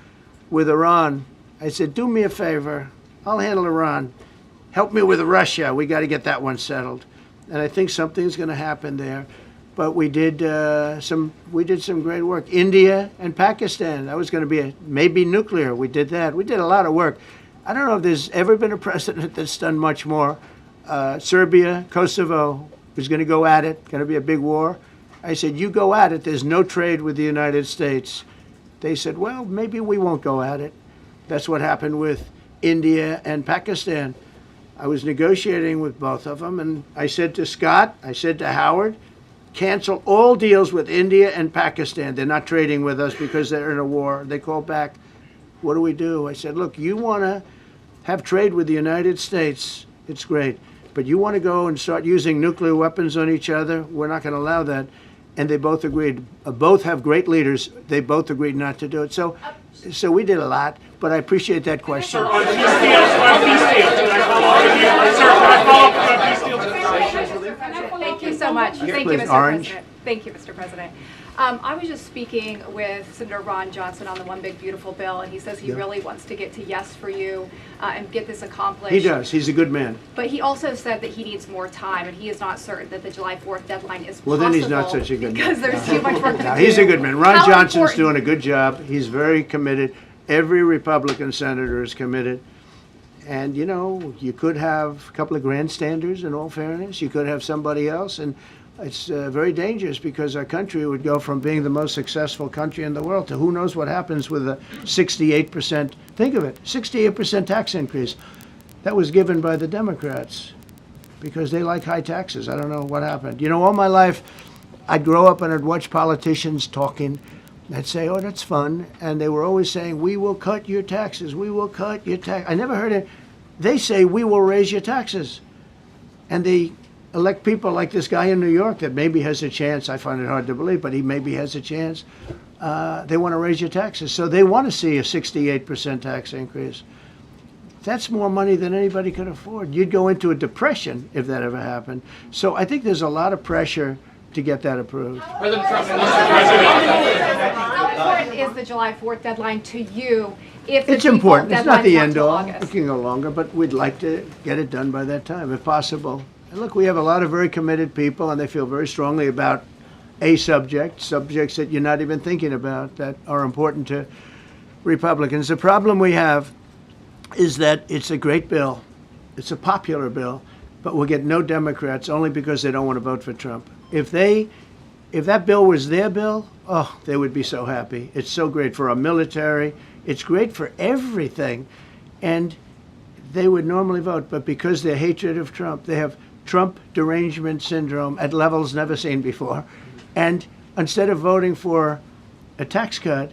with Iran. I said, do me a favor, I'll handle Iran. Help me with Russia. We got to get that one settled. And I think something's going to happen there. But we did some great work. India and Pakistan. That was going to be maybe nuclear. We did that. We did a lot of work. I don't know if there's ever been a president that's done much more. Serbia, Kosovo was going to go at it. Going to be a big war. I said, you go at it. There's no trade with the United States. They said, well, maybe we won't go at it. That's what happened with India and Pakistan. I was negotiating with both of them, and I said to Scott, I said to Howard, cancel all deals with India and Pakistan. They're not trading with us because they're in a war. They called back, what do we do? I said, look, you want to have trade with the United States, it's great. But you want to go and start using nuclear weapons on each other? We're not going to allow that. And they both agreed. Both have great leaders. They both agreed not to do it. So we did a lot, but I appreciate that question. Sir, on peace deals, can I follow up with you? Sir, can I follow up on peace deals? Thank you so much. Thank you, Mr. President. Thank you, Mr. President. I was just speaking with Senator Ron Johnson on the One Big Beautiful Bill, and he says he really wants to get to yes for you and get this accomplished. He does. He's a good man. But he also said that he needs more time, and he is not certain that the July 4th deadline is possible. Well, then he's not such a good man. Because there's too much work to do. He's a good man. Ron Johnson's important- doing a good job. He's very committed. Every Republican senator is committed. And, you know, you could have a couple of grandstanders, in all fairness. You could have somebody else. And it's very dangerous because our country would go from being the most successful country in the world to who knows what happens with a 68%, think of it, 68% tax increase. That was given by the Democrats because they like high taxes. I don't know what happened. You know, all my life, I'd grow up and I'd watch politicians talking. I'd say, oh, that's fun. And they were always saying, we will cut your taxes. We will cut your tax. I never heard it. They say, we will raise your taxes. And they elect people like this guy in New York that maybe has a chance. I find it hard to believe, but he maybe has a chance. They want to raise your taxes. So they want to see a 68% tax increase. That's more money than anybody could afford. You'd go into a depression if that ever happened. So I think there's a lot of pressure to get that approved. President Trump, How important is the July 4th deadline to you? If It's important. It's not the end all. August? It can go longer, but we'd like to get it done by that time, if possible. And look, we have a lot of very committed people, and they feel very strongly about a subjects that you're not even thinking about that are important to Republicans. The problem we have is that it's a great bill. It's a popular bill, but we'll get no Democrats only because they don't want to vote for Trump. If that bill was their bill, oh, they would be so happy. It's so great for our military. It's great for everything. And they would normally vote, but because their hatred of Trump, they have Trump derangement syndrome at levels never seen before. And instead of voting for a tax cut,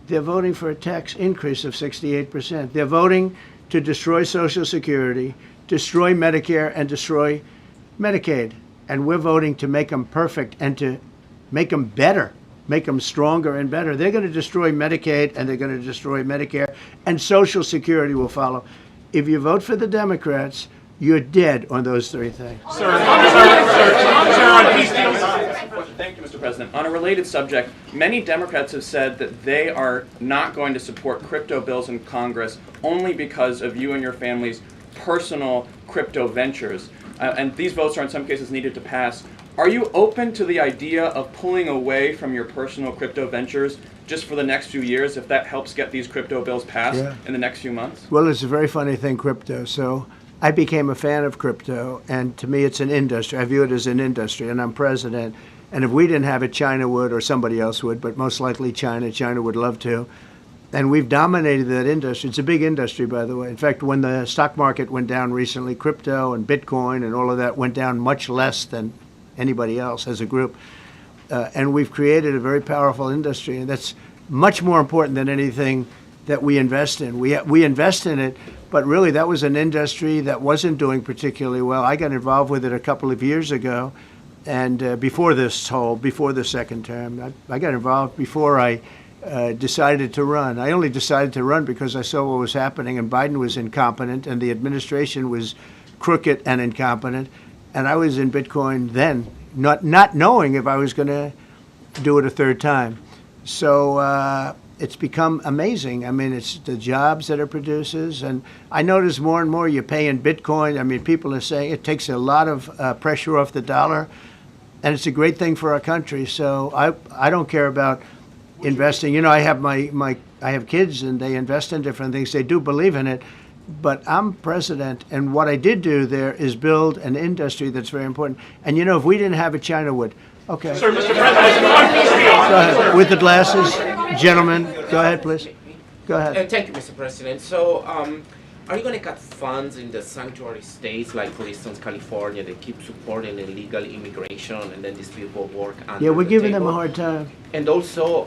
they're voting for a tax increase of 68%. They're voting to destroy Social Security, destroy Medicare, and destroy Medicaid. And we're voting to make them perfect and to make them better, make them stronger and better. They're going to destroy Medicaid, and they're going to destroy Medicare, and Social Security will follow. If you vote for the Democrats, you're dead on those three things. Thank you, Mr. President. On a related subject, many Democrats have said that they are not going to support crypto bills in Congress only because of you and your family's personal crypto ventures. And these votes are in some cases needed to pass. Are you open to the idea of pulling away from your personal crypto ventures just for the next few years if that helps get these crypto bills passed in the next few months? Well, it's a very funny thing, crypto. So I became a fan of crypto, and to me it's an industry. I view it as an industry, and I'm president. And if we didn't have it, China would, or somebody else would, but most likely China. China would love to. And we've dominated that industry. It's a big industry, by the way. In fact, when the stock market went down recently, crypto and Bitcoin and all of that went down much less than anybody else as a group. And we've created a very powerful industry, and that's much more important than anything that we invest in. We invest in it, but really that was an industry that wasn't doing particularly well. I got involved with it a couple of years ago, and before the second term. I got involved before I decided to run. I only decided to run because I saw what was happening, and Biden was incompetent, and the administration was crooked and incompetent, and I was in Bitcoin then, not knowing if I was going to do it a third time. So it's become amazing. I mean, it's the jobs that it produces, and I notice more and more you pay in Bitcoin. I mean, people are saying it takes a lot of pressure off the dollar, and it's a great thing for our country. So I don't care about investing. You know, I have I have kids, and they invest in different things. They do believe in it, but I'm president, and what I did do there is build an industry that's very important. And you know, if we didn't have it, China would. Okay. Sir, Mr. President, go ahead. With the glasses, gentlemen, go ahead, please. Go ahead. Thank you, Mr. President. So, are you going to cut funds in the sanctuary states, like for instance California, they keep supporting illegal immigration, and then these people work under Yeah, we're the giving them table? a hard time. And also,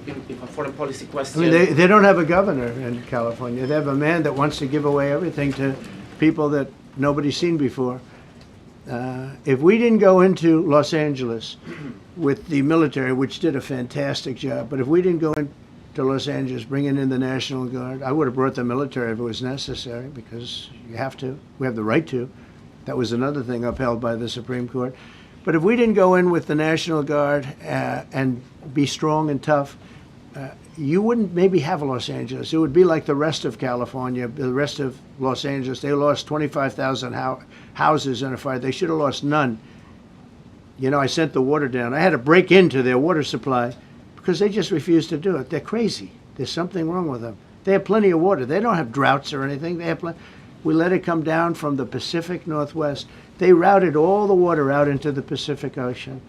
if a foreign policy question. I mean, they don't have a governor in California. They have a man that wants to give away everything to people that nobody's seen before. If we didn't go into Los Angeles with the military, which did a fantastic job, but if we didn't go into Los Angeles bringing in the National Guard, I would have brought the military if it was necessary, because you have to. We have the right to. That was another thing upheld by the Supreme Court. But if we didn't go in with the National Guard and be strong and tough, you wouldn't maybe have Los Angeles. It would be like the rest of California, the rest of Los Angeles. They lost 25,000 houses in a fire. They should have lost none. You know, I sent the water down. I had to break into their water supply because they just refused to do it. They're crazy. There's something wrong with them. They have plenty of water. They don't have droughts or anything. They have We let it come down from the Pacific Northwest. They routed all the water out into the Pacific Ocean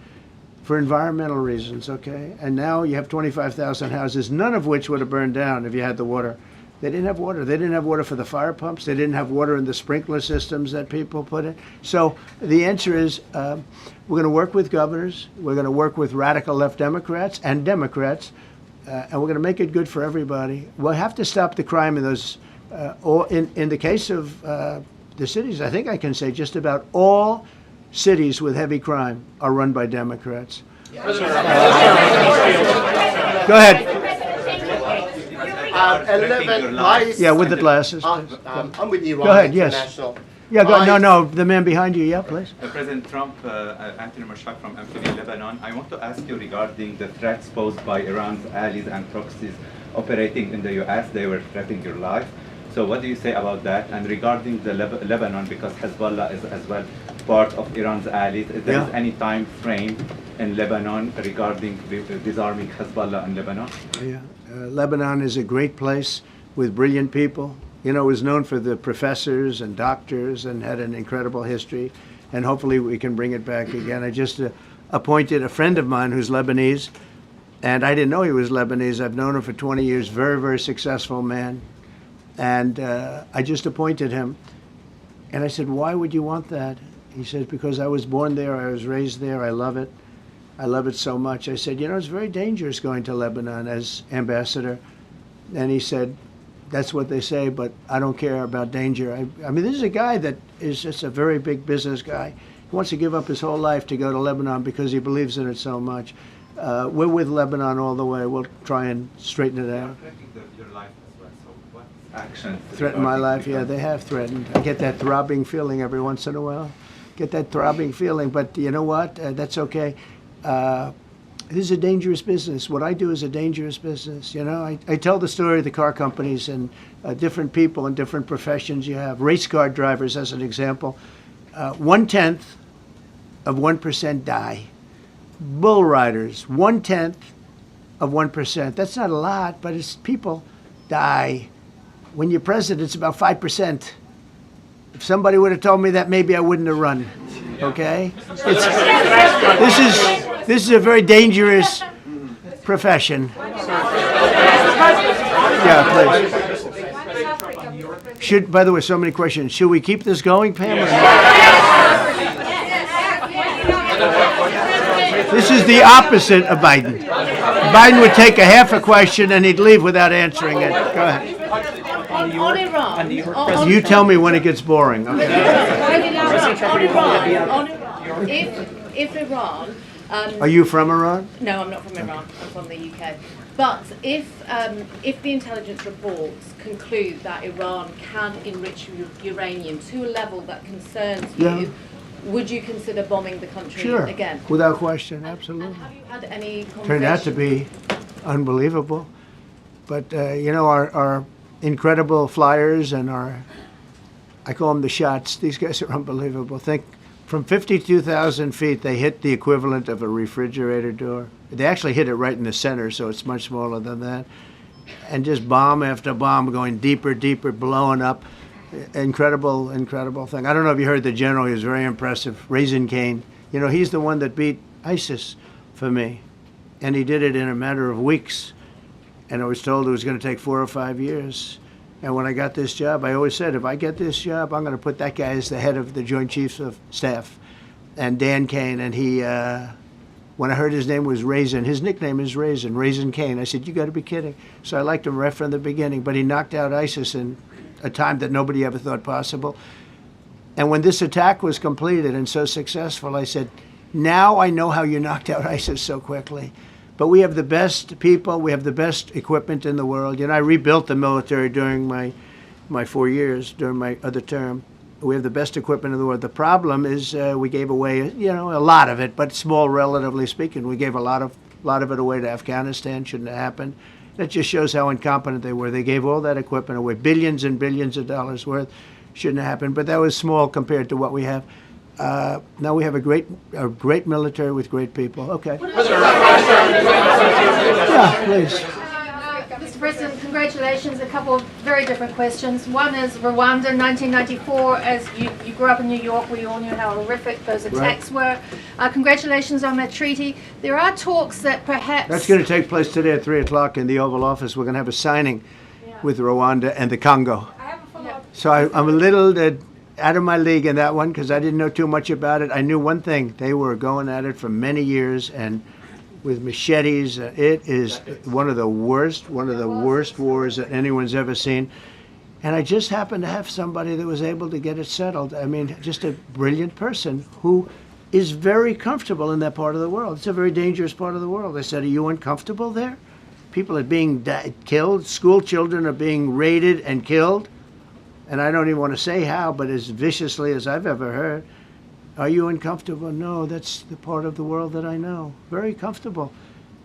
for environmental reasons, okay? And now you have 25,000 houses, none of which would have burned down if you had the water. They didn't have water. They didn't have water for the fire pumps. They didn't have water in the sprinkler systems that people put in. So the answer is we're going to work with governors. We're going to work with radical left Democrats and Democrats, and we're going to make it good for everybody. We'll have to stop the crime in those, or in the case of the cities, I think I can say just about all cities with heavy crime are run by Democrats. Go ahead. 11 lies. Yeah, with the glasses. I'm with you, Go ahead, yes. International. Yeah, no, the man behind you, yeah, please. President Trump, Anthony Mashak from Anthony, Lebanon. I want to ask you regarding the threats posed by Iran's allies and proxies operating in the U.S. They were threatening your life. So what do you say about that? And regarding the Lebanon, because Hezbollah is as well part of Iran's allies, is there any time frame in Lebanon regarding disarming Hezbollah in Lebanon? Yeah, Lebanon is a great place with brilliant people. You know, it was known for the professors and doctors and had an incredible history. And hopefully we can bring it back again. I just appointed a friend of mine who's Lebanese, and I didn't know he was Lebanese. I've known him for 20 years, very, very successful man. And I just appointed him. And I said, why would you want that? He said, because I was born there, I was raised there, I love it. I love it so much. I said, you know, it's very dangerous going to Lebanon as ambassador. And he said, that's what they say, but I don't care about danger. I mean, this is a guy that is just a very big business guy. He wants to give up his whole life to go to Lebanon because he believes in it so much. We're with Lebanon all the way. We'll try and straighten it out. Your life as well. So what actions? Threaten my life? Yeah, they have threatened. I get that throbbing feeling every once in a while. Get that throbbing feeling, but you know what? That's okay. This is a dangerous business. What I do is a dangerous business. You know, I tell the story of the car companies and different people in different professions you have. Race car drivers, as an example. 1/10 of 1% die. Bull riders, 1/10 of 1%. That's not a lot, but it's people die. When you're president, it's about 5%. If somebody would have told me that, maybe I wouldn't have run. Okay? This is a very dangerous profession. Yeah, please. By the way, so many questions. Should we keep this going, Pam? This is the opposite of Biden. Biden would take a half a question and he'd leave without answering it. Go ahead. On Iran. You tell me when it gets boring. Okay. If Iran. Are you from Iran? No, I'm not from Iran. I'm from the UK. But if the intelligence reports conclude that Iran can enrich uranium to a level that concerns you, would you consider bombing the country again? Without question, absolutely. And have you had any conversations? Turned out to be unbelievable. But, our incredible flyers and I call them the shots, these guys are unbelievable. Think, from 52,000 feet, they hit the equivalent of a refrigerator door. They actually hit it right in the center, so it's much smaller than that. And just bomb after bomb going deeper, deeper, blowing up. Incredible, incredible thing. I don't know if you heard the general, he was very impressive. Raisin Cane. He's the one that beat ISIS for me. And he did it in a matter of weeks. And I was told it was going to take 4 or 5 years. And when I got this job, I always said, if I get this job, I'm going to put that guy as the head of the Joint Chiefs of Staff. And Dan Kane, and he, when I heard his name was Raisin, his nickname is Raisin Cane. I said, you got to be kidding. So I liked him right from the beginning. But he knocked out ISIS in a time that nobody ever thought possible. And when this attack was completed and so successful, I said, now I know how you knocked out ISIS so quickly. But we have the best people, we have the best equipment in the world. I rebuilt the military during my 4 years, during my other term. We have the best equipment in the world. The problem is we gave away, a lot of it, but small relatively speaking. We gave a lot of it away to Afghanistan. Shouldn't have happened. That just shows how incompetent they were. They gave all that equipment away, billions and billions of dollars worth. Shouldn't have happened, but that was small compared to what we have. Now we have a great military with great people. Okay. Yeah, please. Mr. President, congratulations. A couple of very different questions. One is Rwanda, 1994. As you grew up in New York, we all knew how horrific those attacks were. Congratulations on that treaty. There are talks that perhaps... That's going to take place today at 3 o'clock in the Oval Office. We're going to have a signing with Rwanda and the Congo. So I'm a little out of my league in that one because I didn't know too much about it. I knew one thing. They were going at it for many years and with machetes. It is one of the worst wars that anyone's ever seen. And I just happened to have somebody that was able to get it settled. I mean, just a brilliant person who is very comfortable in that part of the world. It's a very dangerous part of the world. I said, are you uncomfortable there? People are being killed. School children are being raided and killed. And I don't even want to say how, but as viciously as I've ever heard. Are you uncomfortable? No, that's the part of the world that I know. Very comfortable.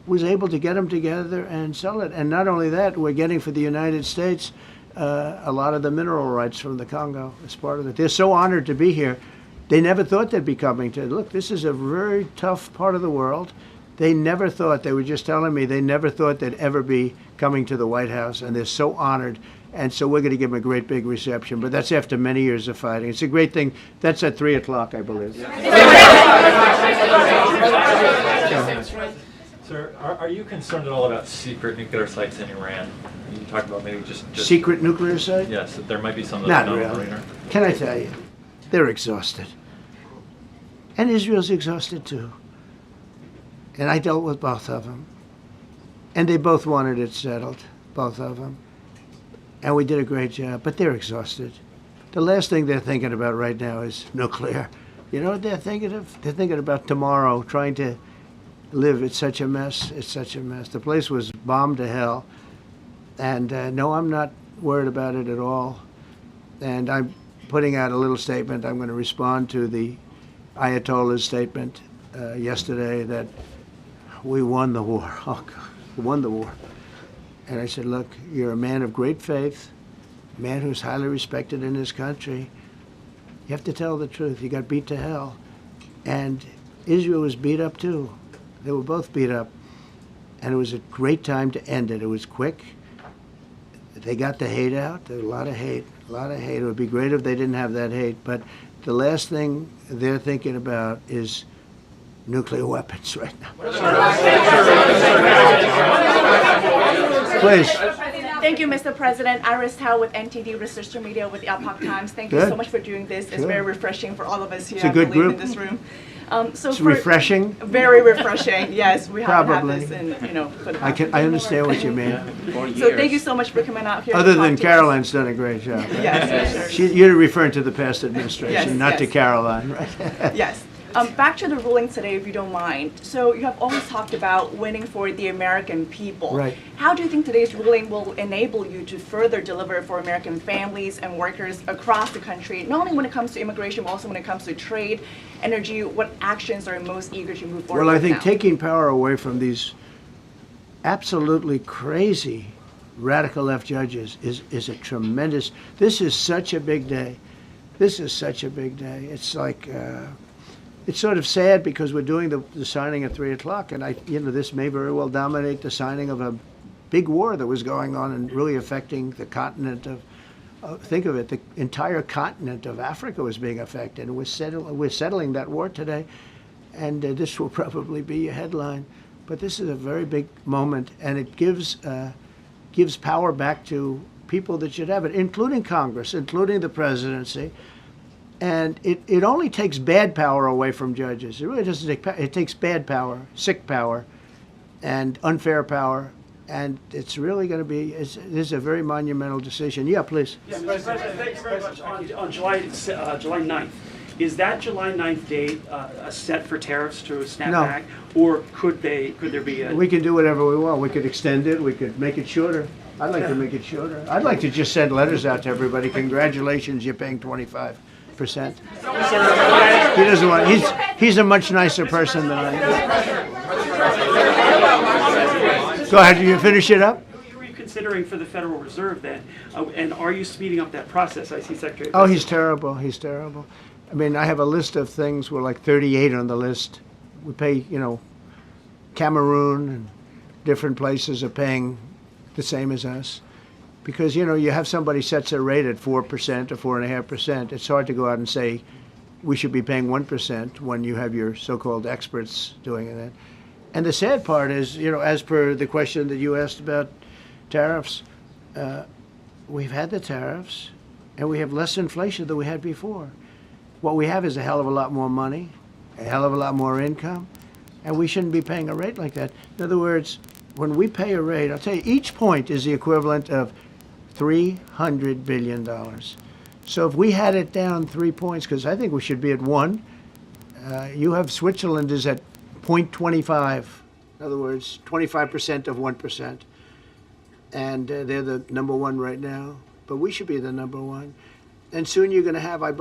Was able to get them together and sell it. And not only that, we're getting for the United States a lot of the mineral rights from the Congo as part of it. They're so honored to be here. They never thought they'd be coming to. Look, this is a very tough part of the world. They never thought, they were just telling me, they never thought they'd ever be coming to the White House. And they're so honored. And so we're going to give them a great big reception. But that's after many years of fighting. It's a great thing. That's at 3 o'clock, I believe. Sir, are you concerned at all about secret nuclear sites in Iran? You talked about maybe just secret nuclear site? Yes, there might be some that Not are really. radar. Can I tell you? They're exhausted. And Israel's exhausted too. And I dealt with both of them. And they both wanted it settled, both of them. And we did a great job, but they're exhausted. The last thing they're thinking about right now is nuclear. You know what they're thinking of? They're thinking about tomorrow, trying to live. It's such a mess. It's such a mess. The place was bombed to hell. And no, I'm not worried about it at all. And I'm putting out a little statement. I'm going to respond to the Ayatollah's statement yesterday that we won the war. Oh, God, we won the war. And I said, look, you're a man of great faith, a man who's highly respected in his country. You have to tell the truth. You got beat to hell. And Israel was beat up too. They were both beat up. And it was a great time to end it. It was quick. They got the hate out. There was a lot of hate, a lot of hate. It would be great if they didn't have that hate. But the last thing they're thinking about is nuclear weapons right now. Please. Thank you, Mr. President. Iris Tao with NTD Research Media with the Epoch Times. Thank you Good. so much for doing this. It's Good. very refreshing for all of us here, It's a I good believe, group. in this room. It's refreshing? Very refreshing, yes. We haven't Probably. had this in, for the I past I understand what you mean. So thank you so much for coming out here. Other to than talk to us. Caroline's done a great job. Yes. You're referring to the past administration, Yes, not to yes. Caroline, right? Yes. Back to the ruling today, if you don't mind. So you have always talked about winning for the American people. Right. How do you think today's ruling will enable you to further deliver for American families and workers across the country, not only when it comes to immigration, but also when it comes to trade, energy? What actions are you most eager to move forward Well, I with think now? taking power away from these absolutely crazy radical left judges is a tremendous, this is such a big day. This is such a big day. It's like, it's sort of sad because we're doing the signing at 3 o'clock, and this may very well dominate the signing of a big war that was going on and really affecting the continent of, think of it, the entire continent of Africa was being affected. And we're settling that war today, and this will probably be a headline. But this is a very big moment, and it gives power back to people that should have it, including Congress, including the presidency. And it only takes bad power away from judges. It really doesn't take power. It takes bad power, sick power, and unfair power. And it's really going to be, this is a very monumental decision. Yeah, please. Yeah, Mr. President, thank you very much. On July 9th, is that July 9th date set for tariffs to snap No. back? Or could there be a... We can do whatever we want. We could extend it. We could make it shorter. I'd like to make it shorter. I'd like to just send letters out to everybody. Congratulations, you're paying 25%. He doesn't want. He's a much nicer person than I am. Go ahead. You finish it up. Who are you considering for the Federal Reserve then? And are you speeding up that process? I see Secretary. Oh, he's terrible. He's terrible. I mean, I have a list of things. We're like 38 on the list. We pay, Cameroon and different places are paying the same as us. Because, you have somebody sets a rate at 4% or 4.5%. It's hard to go out and say we should be paying 1% when you have your so-called experts doing it. And the sad part is, as per the question that you asked about tariffs, we've had the tariffs and we have less inflation than we had before. What we have is a hell of a lot more money, a hell of a lot more income, and we shouldn't be paying a rate like that. In other words, when we pay a rate, I'll tell you, each point is the equivalent of $300 billion. So if we had it down 3 points, because I think we should be at 1, you have Switzerland is at 0.25. In other words, 25% of 1%. And they're the number 1 right now. But we should be the number 1. And soon you're going to have, I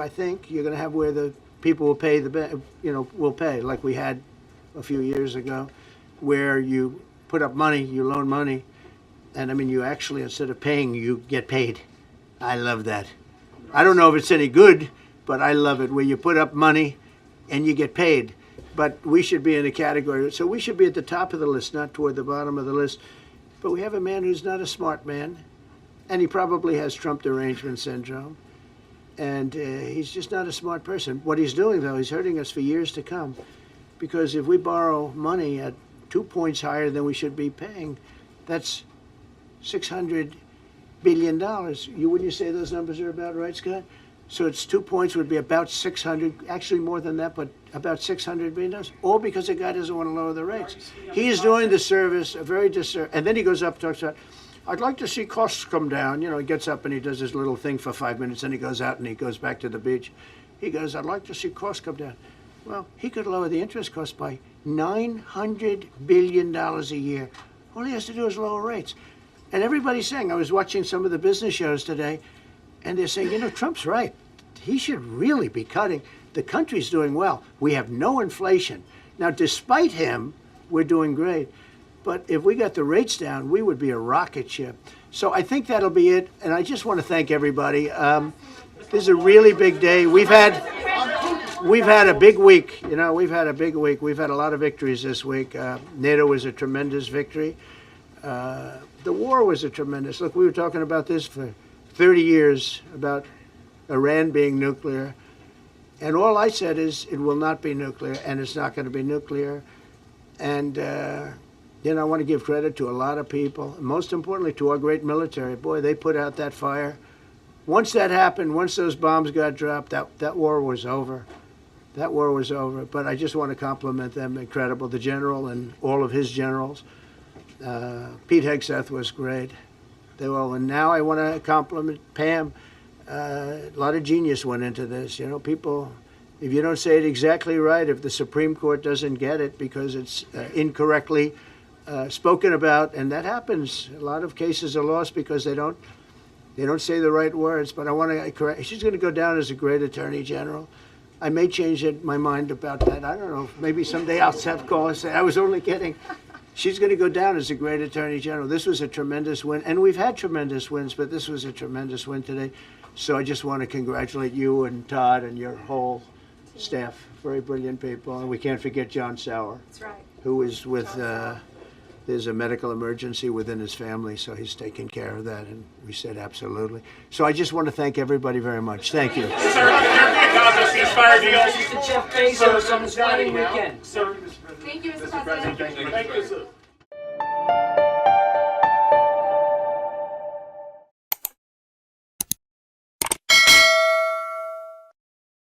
think, you're going to have where the people will pay will pay, like we had a few years ago, where you put up money, you loan money, and I mean, you actually, instead of paying, you get paid. I love that. I don't know if it's any good, but I love it, where you put up money and you get paid. But we should be in a category, so we should be at the top of the list, not toward the bottom of the list. But we have a man who's not a smart man, and he probably has Trump derangement syndrome. And he's just not a smart person. What he's doing, though, he's hurting us for years to come. Because if we borrow money at 2 points higher than we should be paying, that's $600 billion. Wouldn't you say those numbers are about right, Scott? So it's 2 points would be about 600, actually more than that, but about $600 billion. All because the guy doesn't want to lower the rates. He is doing the service, a very disservice. And then he goes up and talks about, I'd like to see costs come down. He gets up and he does his little thing for 5 minutes, and he goes out and he goes back to the beach. He goes, I'd like to see costs come down. Well, he could lower the interest cost by $900 billion a year. All he has to do is lower rates. And everybody's saying, I was watching some of the business shows today, and they're saying, Trump's right. He should really be cutting. The country's doing well. We have no inflation. Now, despite him, we're doing great. But if we got the rates down, we would be a rocket ship. So I think that'll be it. And I just want to thank everybody. This is a really big day. We've had a big week. We've had a big week. We've had a lot of victories this week. NATO was a tremendous victory. The war was a tremendous. Look, we were talking about this for 30 years, about Iran being nuclear. And all I said is it will not be nuclear, and it's not going to be nuclear. And Then I want to give credit to a lot of people, and most importantly to our great military. Boy, they put out that fire. Once that happened, once those bombs got dropped, that war was over. That war was over. But I just want to compliment them. Incredible. The general and all of his generals. Pete Hegseth was great. They all. And now I want to compliment Pam. A lot of genius went into this. You know, people, if you don't say it exactly right, if the Supreme Court doesn't get it because it's incorrectly spoken about, and that happens. A lot of cases are lost because they don't say the right words. But I want to correct. She's going to go down as a great attorney general. I may change my mind about that. I don't know. Maybe someday I'll have call and say I was only kidding. She's going to go down as a great attorney general. This was a tremendous win, and we've had tremendous wins, but this was a tremendous win today. So I just want to congratulate you and Todd and your whole staff. Very brilliant people, and we can't forget John Sauer. That's right. Who is with. There's a medical emergency within his family, so he's taking care of that, and we said absolutely. So I just want to thank everybody very much. Thank you. Jeff Bezos on his wedding weekend. Sir, Thank you, Mr. President. Thank you, sir.